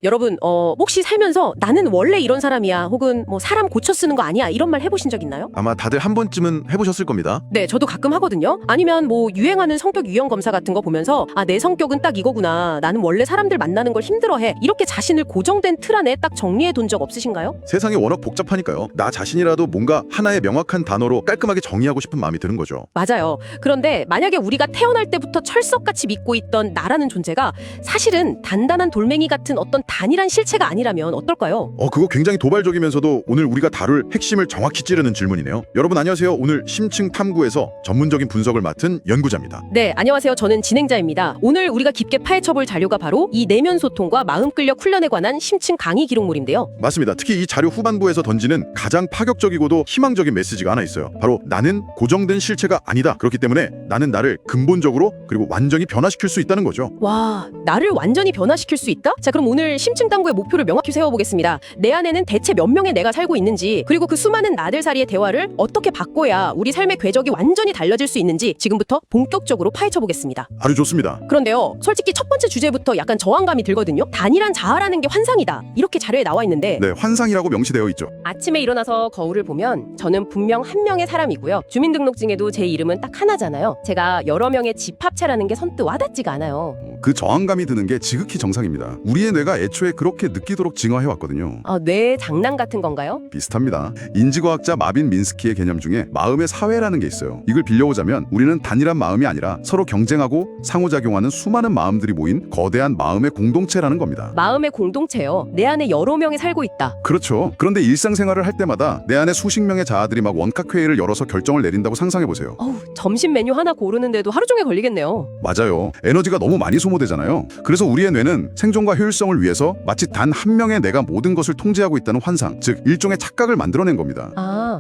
여러분, 혹시 살면서 나는 원래 이런 사람이야, 혹은 뭐 사람 고쳐 쓰는 거 아니야, 이런 말 해보신 적 있나요? 아마 다들 한 번쯤은 해보셨을 겁니다. 네, 저도 가끔 하거든요. 아니면 뭐 유행하는 성격 유형 검사 같은 거 보면서 아, 내 성격은 딱 이거구나. 나는 원래 사람들 만나는 걸 힘들어해. 이렇게 자신을 고정된 틀 안에 딱 정리해 둔 적 없으신가요? 세상이 워낙 복잡하니까요. 나 자신이라도 뭔가 하나의 명확한 단어로 깔끔하게 정의하고 싶은 마음이 드는 거죠. 맞아요. 그런데 만약에 우리가 태어날 때부터 철석같이 믿고 있던 나라는 존재가 사실은 단단한 돌멩이 같은 어떤 단일한 실체가 아니라면 어떨까요? 그거 굉장히 도발적이면서도 오늘 우리가 다룰 핵심을 정확히 찌르는 질문이네요. 여러분 안녕하세요. 오늘 심층 탐구에서 전문적인 분석을 맡은 연구자입니다. 네, 안녕하세요. 저는 진행자입니다. 오늘 우리가 깊게 파헤쳐볼 자료가 바로 이 내면 소통과 마음 끌력 훈련에 관한 심층 강의 기록물인데요. 맞습니다. 특히 이 자료 후반부에서 던지는 가장 파격적이고도 희망적인 메시지가 하나 있어요. 바로 나는 고정된 실체가 아니다. 그렇기 때문에 나는 나를 근본적으로 그리고 완전히 변화시킬 수 있다는 거죠. 와, 나를 완전히 변화시킬 수 있다? 자, 그럼 오늘 심층 탐구의 목표를 명확히 세워보겠습니다. 내 안에는 대체 몇 명의 내가 살고 있는지, 그리고 그 수많은 나들 사이의 대화를 어떻게 바꿔야 우리 삶의 궤적이 완전히 달라질 수 있는지 지금부터 본격적으로 파헤쳐보겠습니다. 아주 좋습니다. 그런데요, 솔직히 첫 번째 주제부터 약간 저항감이 들거든요. 단일한 자아라는 게 환상이다, 이렇게 자료에 나와 있는데 네, 환상이라고 명시되어 있죠. 아침에 일어나서 거울을 보면 저는 분명 한 명의 사람이고요. 주민등록증에도 제 이름은 딱 하나잖아요. 제가 여러 명의 집합체라는 게 선뜻 와닿지가 않아요. 그 저항감이 드는 게 지극히 정상입니다. 우리의 뇌가 애초에 그렇게 느끼도록 진화해왔거든요. 뇌 장난 같은 건가요? 비슷합니다. 인지과학자 마빈 민스키의 개념 중에 마음의 사회라는 게 있어요. 이걸 빌려오자면 우리는 단일한 마음이 아니라 서로 경쟁하고 상호작용하는 수많은 마음들이 모인 거대한 마음의 공동체라는 겁니다. 마음의 공동체요. 내 안에 여러 명이 살고 있다. 그렇죠. 그런데 일상생활을 할 때마다 내 안에 수십 명의 자아들이 막 원각회의를 열어서 결정을 내린다고 상상해보세요. 점심 메뉴 하나 고르는데도 하루 종일 걸리겠네요. 맞아요. 에너지가 너무 많이 소모되잖아요. 그래서 우리의 뇌는 생존과 효율성을 위해서 마치 단 한 명의 내가 모든 것을 통제하고 있다는 환상, 즉 일종의 착각을 만들어낸 겁니다.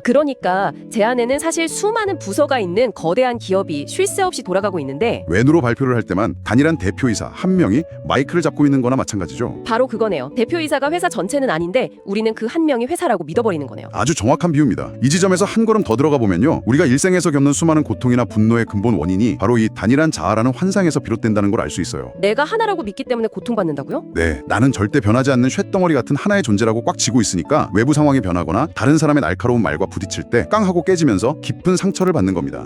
그러니까 제 안에는 사실 수많은 부서가 있는 거대한 기업이 쉴 새 없이 돌아가고 있는데 외누로 발표를 할 때만 단일한 대표이사 한 명이 마이크를 잡고 있는 거나 마찬가지죠. 바로 그거네요. 대표이사가 회사 전체는 아닌데 우리는 그 한 명이 회사라고 믿어버리는 거네요. 아주 정확한 비유입니다. 이 지점에서 한 걸음 더 들어가 보면요, 우리가 일생에서 겪는 수많은 고통이나 분노의 근본 원인이 바로 이 단일한 자아라는 환상에서 비롯된다는 걸 알 수 있어요. 내가 하나라고 믿기 때문에 고통받는다고요? 네, 나는 절대 변하지 않는 쇳덩어리 같은 하나의 존재라고 꽉 쥐고 있으니까 외부 상황이 변하거나 다른 사람의 날카로운 말과 부딪힐 때 깡 하고 깨지면서 깊은 상처를 받는 겁니다.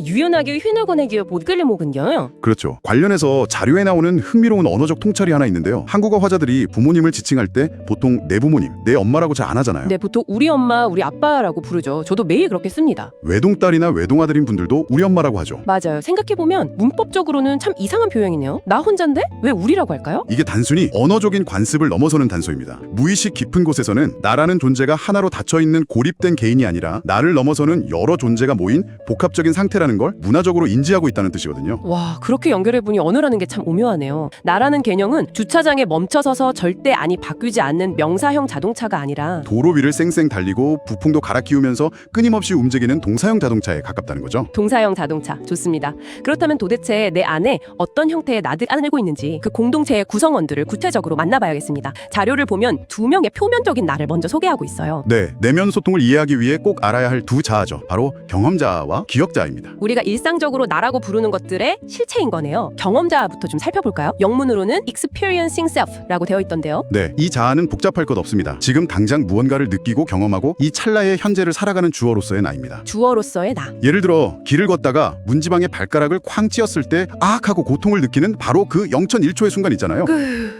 유연하게 휘날고내기에 못 끌려먹은요. 그렇죠. 관련해서 자료에 나오는 흥미로운 언어적 통찰이 하나 있는데요. 한국어 화자들이 부모님을 지칭할 때 보통 내 부모님, 내 엄마라고 잘 안 하잖아요. 네, 보통 우리 엄마, 우리 아빠라고 부르죠. 저도 매일 그렇게 씁니다. 외동딸이나 외동아들인 분들도 우리 엄마라고 하죠. 맞아요. 생각해보면 문법적으로는 참 이상한 표현이네요. 나 혼잔데? 왜 우리라고 할까요? 이게 단순히 언어적인 관습을 넘어서는 단서입니다. 무의식 깊은 곳에서는 나라는 존재가 하나로 닫혀있는 고립된 개인이 아니라 나를 넘어서는 여러 존재가 모인 복합적인 상태라는 걸 문화적으로 인지하고 있다는 뜻이거든요. 와, 그렇게 연결해보니 언어라는 게 참 오묘하네요. 나라는 개념은 주차장에 멈춰서서 절대 바뀌지 않는 명사형 자동차가 아니라 도로 위를 쌩쌩 달리고 부풍도 갈아 끼우면서 끊임없이 움직이는 동사형 자동차에 가깝다는 거죠. 동사형 자동차. 좋습니다. 그렇다면 도대체 내 안에 어떤 형태의 나들이 안고 있는지 그 공동체의 구성원들을 구체적으로 만나봐야겠습니다. 자료를 보면 두 명의 표면적인 나를 먼저 소개하고 있어요. 네, 내면 소통을 이해하기 위해 꼭 알아야 할 두 자아죠. 바로 경험자아와 기억자아입니다. 우리가 일상적으로 나라고 부르는 것들의 실체인 거네요. 경험자부터 좀 살펴볼까요? 영문으로는 experiencing self라고 되어 있던데요. 네, 이 자아는 복잡할 것 없습니다. 지금 당장 무언가를 느끼고 경험하고 이 찰나의 현재를 살아가는 주어로서의 나입니다. 주어로서의 나. 예를 들어 길을 걷다가 문지방에 발가락을 쾅 찧었을 때 아악 하고 고통을 느끼는 바로 그 0.1초의 순간 있잖아요.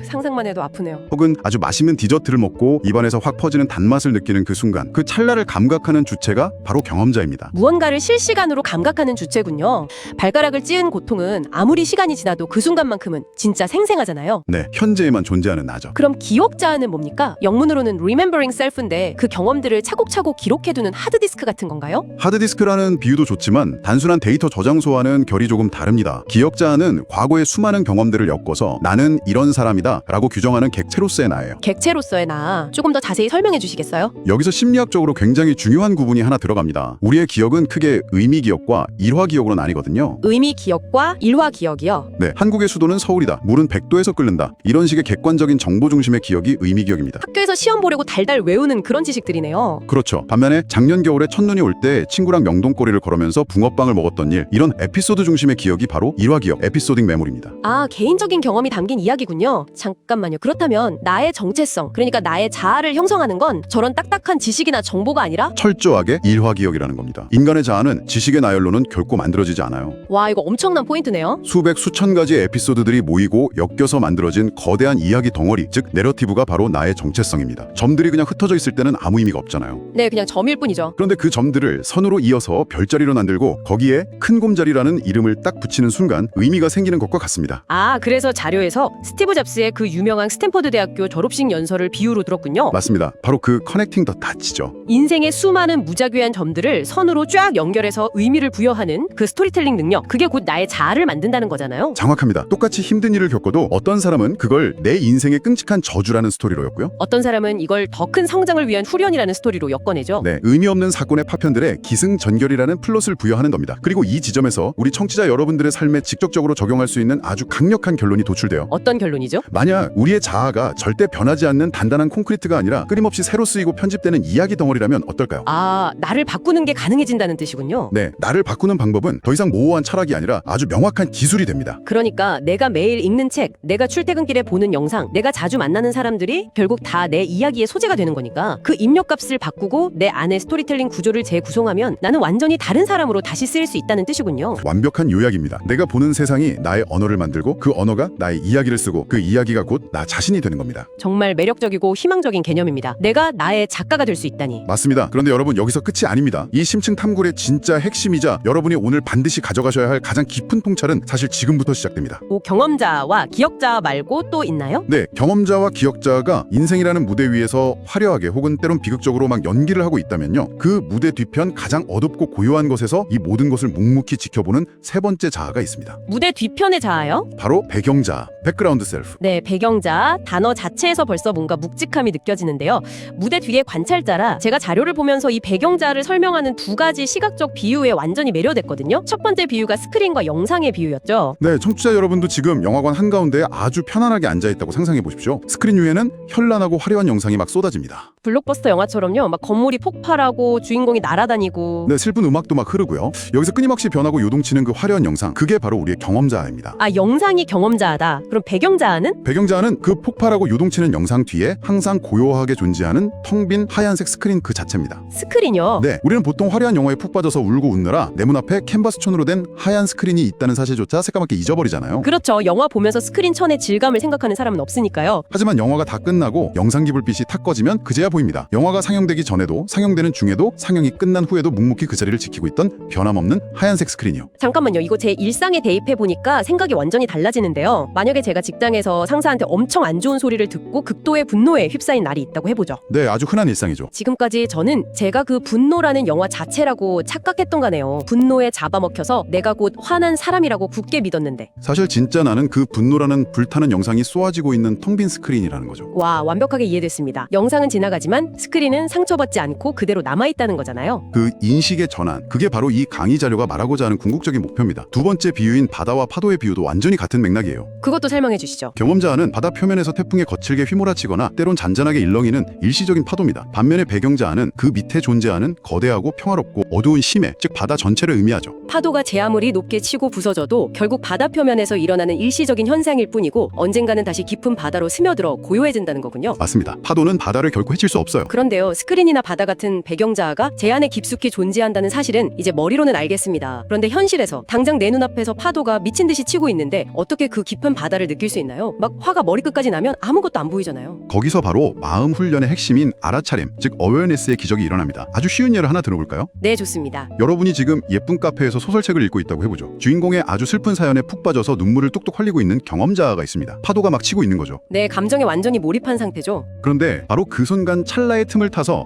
상상만 해도 아프네요. 혹은 아주 맛있는 디저트를 먹고 입안에서 확 퍼지는 단맛을 느끼는 그 순간, 그 찰나를 감각하는 주체가 바로 경험자입니다. 무언가를 실시간으로 감각하는 주체군요. 발가락을 찧은 고통은 아무리 시간이 지나도 그 순간만큼은 진짜 생생하잖아요. 네, 현재에만 존재하는 나죠. 그럼 기억자는 뭡니까? 영문으로는 remembering self인데 그 경험들을 차곡차곡 기록해두는 하드디스크 같은 건가요? 하드디스크라는 비유도 좋지만 단순한 데이터 저장소와는 결이 조금 다릅니다. 기억자는 과거의 수많은 경험들을 엮어서 나는 이런 사람이다 라고 규정하는 객체로서의 나예요. 객체로서의 나. 조금 더 자세히 설명해 주시겠어요? 여기서 심리학적으로 굉장히 중요한 구분이 하나 들어갑니다. 우리의 기억은 크게 의미 기억과 일화 기억으로 나뉘거든요. 의미 기억과 일화 기억이요. 네, 한국의 수도는 서울이다. 물은 100도에서 끓는다. 이런 식의 객관적인 정보 중심의 기억이 의미 기억입니다. 학교에서 시험 보려고 달달 외우는 그런 지식들이네요. 그렇죠. 반면에 작년 겨울에 첫눈이 올 때 친구랑 명동거리를 걸으면서 붕어빵을 먹었던 일, 이런 에피소드 중심의 기억이 바로 일화 기억, 에피소딩 메모리입니다. 아, 개인적인 경험이 담긴 이야기군요. 잠깐만요. 그렇다면 나의 정체성, 그러니까 나의 자아를 형성하는 건 저런 딱딱한 지식이나 정보가 아니라 철저하게 일화 기억이라는 겁니다. 인간의 자아는 지식의 나열로는 결코 만들어지지 않아요. 와, 이거 엄청난 포인트네요. 수백 수천 가지의 에피소드들이 모이고 엮여서 만들어진 거대한 이야기 덩어리, 즉 내러티브가 바로 나의 정체성입니다. 점들이 그냥 흩어져 있을 때는 아무 의미가 없잖아요. 네, 그냥 점일 뿐이죠. 그런데 그 점들을 선으로 이어서 별자리로 만들고 거기에 큰 곰자리라는 이름을 딱 붙이는 순간 의미가 생기는 것과 같습니다. 아, 그래서 자료에서 스티브 잡스의 그 유명한 스탠퍼드 대학교 졸업식 연설을 비유로 들었군요. 맞습니다. 바로 그 커넥팅 더 다치죠. 인생의 수많은 무작위한 점들을 선으로 쫙 연결해서 의미를 부여하는 그 스토리텔링 능력, 그게 곧 나의 자아를 만든다는 거잖아요. 정확합니다. 똑같이 힘든 일을 겪어도 어떤 사람은 그걸 내 인생의 끔찍한 저주라는 스토리로 엮고요. 어떤 사람은 이걸 더 큰 성장을 위한 후련이라는 스토리로 엮어내죠. 네, 의미 없는 사건의 파편들에 기승전결이라는 플롯을 부여하는 겁니다. 그리고 이 지점에서 우리 청취자 여러분들의 삶에 직접적으로 적용할 수 있는 아주 강력한 결론이 도출돼요. 어떤 결론이죠? 만약 우리의 자아가 절대 변하지 않는 단단한 콘크리트가 아니라 끊임없이 새로 쓰이고 편집되는 이야기 덩어리라면 어떨까요? 아, 나를 바꾸는 게 가능해진다는 뜻이군요. 네, 나를 바꾸는 방법은 더 이상 모호한 철학이 아니라 아주 명확한 기술이 됩니다. 그러니까 내가 매일 읽는 책, 내가 출퇴근길에 보는 영상, 내가 자주 만나는 사람들이 결국 다 내 이야기의 소재가 되는 거니까 그 입력값을 바꾸고 내 안의 스토리텔링 구조를 재구성하면 나는 완전히 다른 사람으로 다시 쓰일 수 있다는 뜻이군요. 완벽한 요약입니다. 내가 보는 세상이 나의 언어를 만들고 그 언어가 나의 이야기를 쓰고 그 이야기가 곧 나 자신이 되는 겁니다. 정말 매력적이고 희망적인 개념입니다. 내가 나의 작가가 될 수 있다니. 맞습니다. 그런데 여러분, 여기서 끝이 아닙니다. 이 심층 탐구의 진짜 핵심이자 여러분이 오늘 반드시 가져가셔야 할 가장 깊은 통찰은 사실 지금부터 시작됩니다. 뭐 경험자와 기억자 말고 또 있나요? 네, 경험자와 기억자가 인생이라는 무대 위에서 화려하게 혹은 때론 비극적으로 막 연기를 하고 있다면요, 그 무대 뒤편 가장 어둡고 고요한 것에서 이 모든 것을 묵묵히 지켜보는 세 번째 자아가 있습니다. 무대 뒤편의 자아요? 바로 배경자, 백그라운드 셀프. 네, 배경자. 단어 자체에서 벌써 뭔가 묵직함이 느껴지는데요. 무대 뒤의 관찰자라 제가 자료를 보면서 이 배경자를 설명하는 두 가지 시각적 비유에 완전히 매료됐거든요. 첫 번째 비유가 스크린과 영상의 비유였죠. 네, 청취자 여러분도 지금 영화관 한가운데에 아주 편안하게 앉아있다고 상상해 보십시오. 스크린 위에는 현란하고 화려한 영상이 막 쏟아집니다. 블록버스터 영화처럼요. 막 건물이 폭발하고 주인공이 날아다니고. 네, 슬픈 음악도 막 흐르고요. 여기서 끊임없이 변하고 요동치는 그 화려한 영상, 그게 바로 우리의 경험자입니다. 아, 영상이 경험자다. 그럼 배경자는? 배경자는 그 폭발하고 요동치는 영상 뒤에 항상 고요하게 존재하는 텅 빈 하얀색 스크린 그 자체입니다. 스크린이요? 네, 우리는 보통 화려한 영화에 푹 빠져서 울고 웃느라 내 문 앞에 캔버스천으로 된 하얀 스크린이 있다는 사실조차 새까맣게 잊어버리잖아요. 그렇죠. 영화 보면서 스크린 천의 질감을 생각하는 사람은 없으니까요. 하지만 영화가 다 끝나고 영상기 불빛이 탁 꺼지면 그제야 보입니다. 영화가 상영되기 전에도, 상영되는 중에도, 상영이 끝난 후에도 묵묵히 그 자리를 지키고 있던 변함없는 하얀색 스크린이요. 잠깐만요. 이거 제 일상에 대입해보니까 생각이 완전히 달라지는데요. 만약에 제가 직장에서 상사한테 엄청 안 좋은 소리를 듣고 극도의 분노에 휩싸인 날이 있다고 해보죠. 네, 아주 흔한 일상이죠. 지금까지 저는 제가 그 분노라는 영화 자체라고 착각했던 거네요. 분노에 잡아먹혀서 내가 곧 화난 사람이라고 굳게 믿었는데. 사실 진짜 나는 그 분노라는 불타는 영상이 쏘아지고 있는 텅 빈 스크린이라는 거죠. 와, 완벽하게 이해됐습니다. 영상은 지나가지만 스크린은 상처받지 않고 그대로 남아있다는 거잖아요. 그 인식의 전환, 그게 바로 이 강의 자료가 말하고자 하는 궁극적인 목표입니다. 두 번째 비유인 바다와 파도의 비유도 완전히 같은 맥락이에요. 그것도 설명해 주시죠. 경험자는 바다 표면에서 태풍에 거칠게 휘몰아치거나 때론 잔잔하게 일렁이는 일시적인 파도입니다. 반면에 배경자는 그 밑에 존재하는 거대하고 평화롭고 어두운 심해, 즉 바다 전체를 의미하죠. 파도가 제 아무리 높게 치고 부서져도 결국 바다 표면에서 일어나는 일시적인 현상일 뿐이고 언젠가는 다시 깊은 바다로 스며들어 고요해진다는 거군요. 맞습니다. 파도는 바다를 결코 해칠 수 없어요. 그런데요, 스크린이나 바다 같은 배경자아가 제 안에 깊숙이 존재한다는 사실은 이제 머리로는 알겠습니다. 그런데 현실에서 당장 내 눈앞에서 파도가 미친 듯이 치고 있는데 어떻게 그 깊은 바다를 느낄 수 있나요? 막 화가 머리끝까지 나면 아무것도 안 보이잖아요. 거기서 바로 마음 훈련의 핵심인 알아차림, 즉 어웨어네스의 기적이 일어납니다. 아주 쉬운 예를 하나 들어볼까요? 네, 좋습니다. 여러분이 지금 예쁜 카페에서 소설책을 읽고 있다고 해보죠. 주인공의 아주 슬픈 사연에 푹 빠져서 눈물을 뚝뚝 흘리고 있는 경험자가 있습니다. 파도가 막 치고 있는 거죠. 네, 감정에 완전히 몰입한 상태죠. 그런데 바로 그 순간 하지만 찰나의 틈을 타서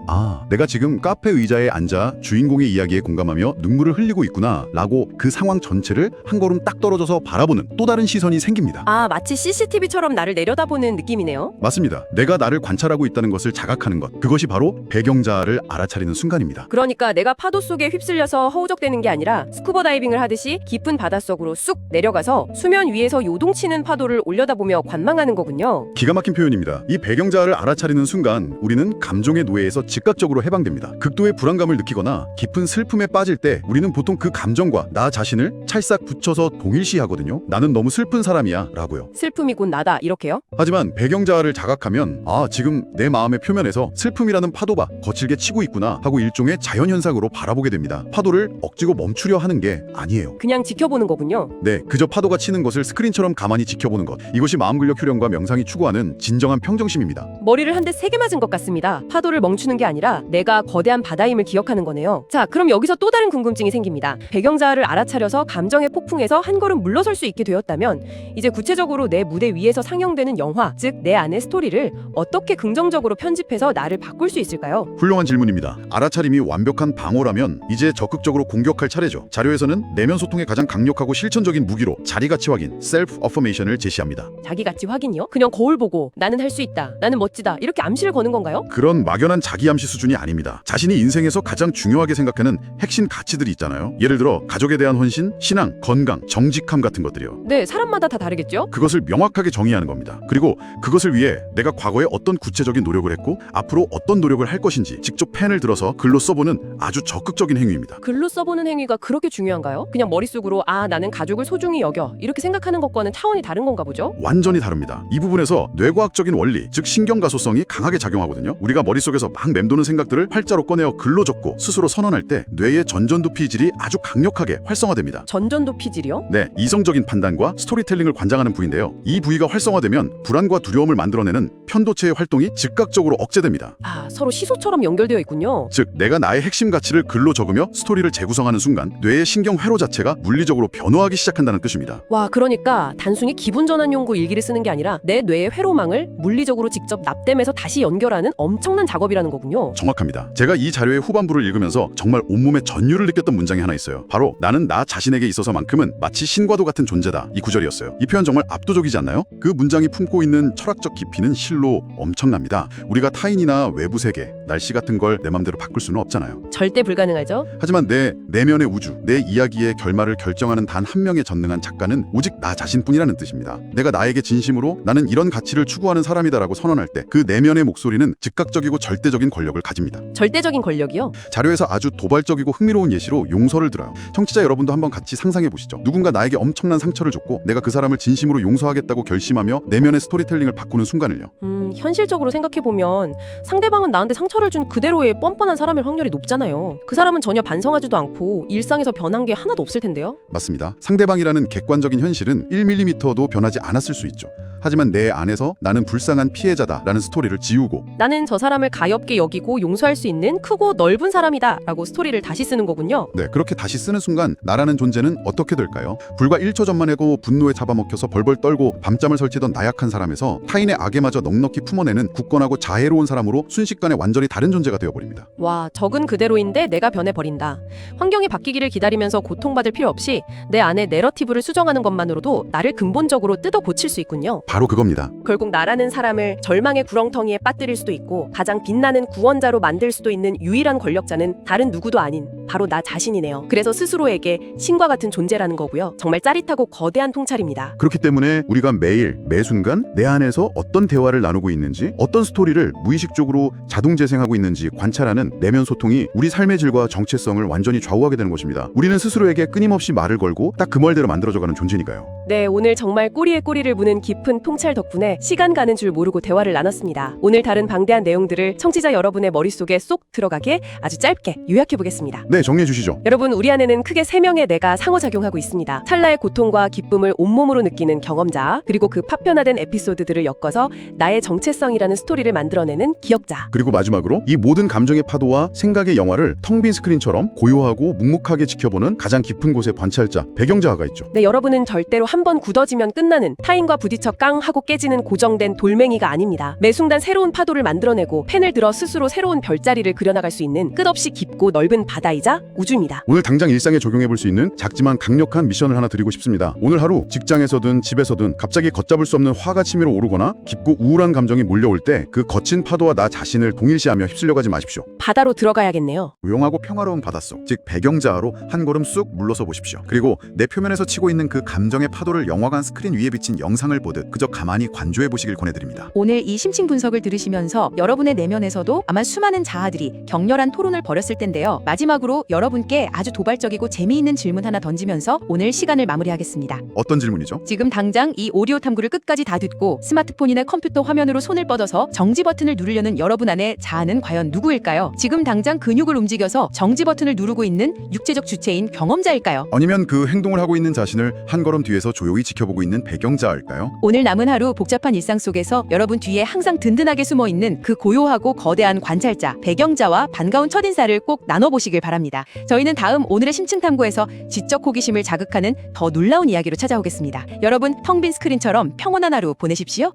내가 지금 카페 의자에 앉아 주인공의 이야기에 공감하며 눈물을 흘리고 있구나 라고 그 상황 전체를 한 걸음 딱 떨어져서 바라보는 또 다른 시선이 생깁니다. 마치 CCTV처럼 나를 내려다보는 느낌이네요. 맞습니다. 내가 나를 관찰하고 있다는 것을 자각하는 것, 그것이 바로 배경자아를 알아차리는 순간입니다. 그러니까 내가 파도 속에 휩쓸려서 허우적대는 게 아니라 스쿠버 다이빙을 하듯이 깊은 바닷속으로 쑥 내려가서 수면 위에서 요동치는 파도를 올려다보며 관망하는 거군요. 기가 막힌 표현입니다. 이 배경자아를 알아차리는 순간 우리는 감정의 노예에서 즉각적으로 해방됩니다. 극도의 불안감을 느끼거나 깊은 슬픔에 빠질 때 우리는 보통 그 감정과 나 자신을 찰싹 붙여서 동일시하거든요. 나는 너무 슬픈 사람이야 라고요. 슬픔이 곧 나다 이렇게요? 하지만 배경자아를 자각하면 지금 내 마음의 표면에서 슬픔이라는 파도가 거칠게 치고 있구나 하고 일종의 자연현상으로 바라보게 됩니다. 파도를 억지로 멈추려 하는 게 아니에요. 그냥 지켜보는 거군요. 네, 그저 파도가 치는 것을 스크린처럼 가만히 지켜보는 것. 이것이 마음근력 휴령과 명상이 추구하는 진정한 평정심입니다. 머리를 한 대 세게 맞은 것 같습니다. 파도를 멈추는 게 아니라 내가 거대한 바다임을 기억하는 거네요. 자, 그럼 여기서 또 다른 궁금증이 생깁니다. 배경자아를 알아차려서 감정의 폭풍에서 한 걸음 물러설 수 있게 되었다면 이제 구체적으로 내 무대 위에서 상영되는 영화, 즉 내 안의 스토리를 어떻게 긍정적으로 편집해서 나를 바꿀 수 있을까요? 훌륭한 질문입니다. 알아차림이 완벽한 방어라면 이제 적극적으로 공격할 차례죠. 자료에서는 내면 소통의 가장 강력하고 실천적인 무기로 자리가치 확인, 셀프 어퍼메이션을 제시합니다. 자기가치 확인이요? 그냥 거울 보고 나는 할 수 있다, 나는 멋지다 이렇게 암시를 거는 건가요? 그런 막연한 자기암시 수준이 아닙니다. 자신이 인생에서 가장 중요하게 생각하는 핵심 가치들이 있잖아요. 예를 들어 가족에 대한 헌신, 신앙, 건강, 정직함 같은 것들이요. 네, 사람마다 다 다르겠죠? 그것을 명확하게 정의하는 겁니다. 그리고 그것을 위해 내가 과거에 어떤 구체적인 노력을 했고 앞으로 어떤 노력을 할 것인지 직접 펜을 들어서 글로 써보는 아주 적극적인 행위입니다. 글로 써보는 행위가 그렇게 중요한가요? 그냥 머릿속으로 나는 가족을 소중히 여겨 이렇게 생각하는 것과는 차원이 다른 건가 보죠? 완전히 다릅니다. 이 부분에서 뇌과학적인 원리, 즉 신경가소성이 강하게 작용하거든요. 우리가 머릿속에서 막 맴도는 생각들을 팔자로 꺼내어 글로 적고 스스로 선언할 때 뇌의 전전두피질이 아주 강력하게 활성화됩니다. 전전도 피질이요? 네, 이성적인 판단과 스토리텔링을 관장하는 부위인데요. 이 부위가 활성화되면 불안과 두려움을 만들어내는 편도체의 활동이 즉각적으로 억제됩니다. 서로 시소처럼 연결되어 있군요. 즉 내가 나의 핵심 가치를 글로 적으며 스토리를 재구성하는 순간 뇌의 신경 회로 자체가 물리적으로 변화하기 시작한다는 뜻입니다. 와, 그러니까 단순히 기분 전환 용구 일기를 쓰는 게 아니라 내 뇌의 회로망을 물리적으로 직접 납땜해서 다시 연결하는 엄청난 작업이라는 거군요. 정확합니다. 제가 이 자료의 후반부를 읽으면서 정말 온몸에 전율을 느꼈던 문장이 하나 있어요. 바로 나는 나 자신에게 있어서만큼은 마치 신과도 같은 존재다. 이 구절이었어요. 이 표현 정말 압도적이지 않나요? 그 문장이 품고 있는 철학적 깊이는 실로 엄청납니다. 우리가 타인이나 외부 세계, 날씨 같은 걸 내 맘대로 바꿀 수는 없잖아요. 절대 불가능하죠? 하지만 내 내면의 우주, 내 이야기의 결말을 결정하는 단 한 명의 전능한 작가는 오직 나 자신뿐이라는 뜻입니다. 내가 나에게 진심으로 나는 이런 가치를 추구하는 사람이다라고 선언할 때 그 내면의 목소리는 즉각적이고 절대적인 권력을 가집니다. 절대적인 권력이요? 자료에서 아주 도발적이고 흥미로운 예시로 용서를 들어요. 청취자 여러분도 한번 같이 상상해 보시죠. 누군가 나에게 엄청난 상처를 줬고 내가 그 사람을 진심으로 용서하겠다고 결심하며 내면의 스토리텔링을 바꾸는 순간을요. 현실적으로 생각해보면 상대방은 나한테 상처를 준 그대로의 뻔뻔한 사람일 확률이 높잖아요. 그 사람은 전혀 반성하지도 않고 일상에서 변한 게 하나도 없을 텐데요. 맞습니다. 상대방이라는 객관적인 현실은 1mm도 변하지 않았을 수 있죠. 하지만 내 안에서 나는 불쌍한 피해자다라는 스토리를 지우고 나는 저 사람을 가엽게 여기고 용서할 수 있는 크고 넓은 사람이다 라고 스토리를 다시 쓰는 거군요. 네, 그렇게 다시 쓰는 순간 나라는 존재는 어떻게 될까요? 불과 1초 전만 해도 분노에 잡아먹혀서 벌벌 떨고 밤잠을 설치던 나약한 사람에서 타인의 악에마저 넉넉히 품어내는 굳건하고 자애로운 사람으로 순식간에 완전히 다른 존재가 되어버립니다. 와, 적은 그대로인데 내가 변해버린다. 환경이 바뀌기를 기다리면서 고통받을 필요 없이 내 안에 내러티브를 수정하는 것만으로도 나를 근본적으로 뜯어 고칠 수 있군요. 바로 그겁니다. 결국 나라는 사람을 절망의 구렁텅이에 빠뜨릴 수도 있고 가장 빛나는 구원자로 만들 수도 있는 유일한 권력자는 다른 누구도 아닌 바로 나 자신이네요. 그래서 스스로에게 신과 같은 존재라는 거고요. 정말 짜릿하고 거대한 통찰입니다. 그렇기 때문에 우리가 매일 매 순간 내 안에서 어떤 대화를 나누고 있는지, 어떤 스토리를 무의식적으로 자동 재생하고 있는지 관찰하는 내면 소통이 우리 삶의 질과 정체성을 완전히 좌우하게 되는 것입니다. 우리는 스스로에게 끊임없이 말을 걸고 딱 그 말대로 만들어져가는 존재니까요. 네, 오늘 정말 꼬리에 꼬리를 무는 깊은 통찰 덕분에 시간 가는 줄 모르고 대화를 나눴습니다. 오늘 다른 방대한 내용들을 청취자 여러분의 머릿속에 쏙 들어가게 아주 짧게 요약해보겠습니다. 네, 네, 정리해 주시죠. 여러분, 우리 안에는 크게 3명의 내가 상호작용하고 있습니다. 찰나의 고통과 기쁨을 온몸으로 느끼는 경험자, 그리고 그 파편화된 에피소드들을 엮어서 나의 정체성이라는 스토리를 만들어내는 기억자. 그리고 마지막으로 이 모든 감정의 파도와 생각의 영화를 텅 빈 스크린처럼 고요하고 묵묵하게 지켜보는 가장 깊은 곳의 관찰자, 배경자가 있죠. 네, 여러분은 절대로 한 번 굳어지면 끝나는, 타인과 부딪혀 깡 하고 깨지는 고정된 돌멩이가 아닙니다. 매 순간 새로운 파도를 만들어내고 펜을 들어 스스로 새로운 별자리를 그려나갈 수 있는 끝없이 깊고 넓은 바다이자 우주입니다. 오늘 당장 일상에 적용해 볼 수 있는 작지만 강력한 미션을 하나 드리고 싶습니다. 오늘 하루 직장에서든 집에서든 갑자기 걷잡을 수 없는 화가 치밀어 오르거나 깊고 우울한 감정이 몰려올 때 그 거친 파도와 나 자신을 동일시하며 휩쓸려가지 마십시오. 바다로 들어가야겠네요. 조용하고 평화로운 바닷속, 즉 배경자로 한 걸음 쑥 물러서 보십시오. 그리고 내 표면에서 치고 있는 그 감정의 파도를 영화관 스크린 위에 비친 영상을 보듯 그저 가만히 관조해 보시길 권해드립니다. 오늘 이 심층 분석을 들으시면서 여러분의 내면에서도 아마 수많은 자아들이 격렬한 토론을 벌였을 텐데요. 마지막으로 여러분께 아주 도발적이고 재미있는 질문 하나 던지면서 오늘 시간을 마무리하겠습니다. 어떤 질문이죠? 지금 당장 이 오디오 탐구를 끝까지 다 듣고 스마트폰이나 컴퓨터 화면으로 손을 뻗어서 정지 버튼을 누르려는 여러분 안에 자아는 과연 누구일까요? 지금 당장 근육을 움직여서 정지 버튼을 누르고 있는 육체적 주체인 경험자일까요? 아니면 그 행동을 하고 있는 자신을 한 걸음 뒤에서 조용히 지켜보고 있는 배경자일까요? 오늘 남은 하루 복잡한 일상 속에서 여러분 뒤에 항상 든든하게 숨어 있는 그 고요하고 거대한 관찰자, 배경자와 반가운 첫인사를 꼭 나눠보시길 바랍니다. 저희는 다음 오늘의 심층 탐구에서 지적 호기심을 자극하는 더 놀라운 이야기로 찾아오겠습니다. 여러분, 텅 빈 스크린처럼 평온한 하루 보내십시오.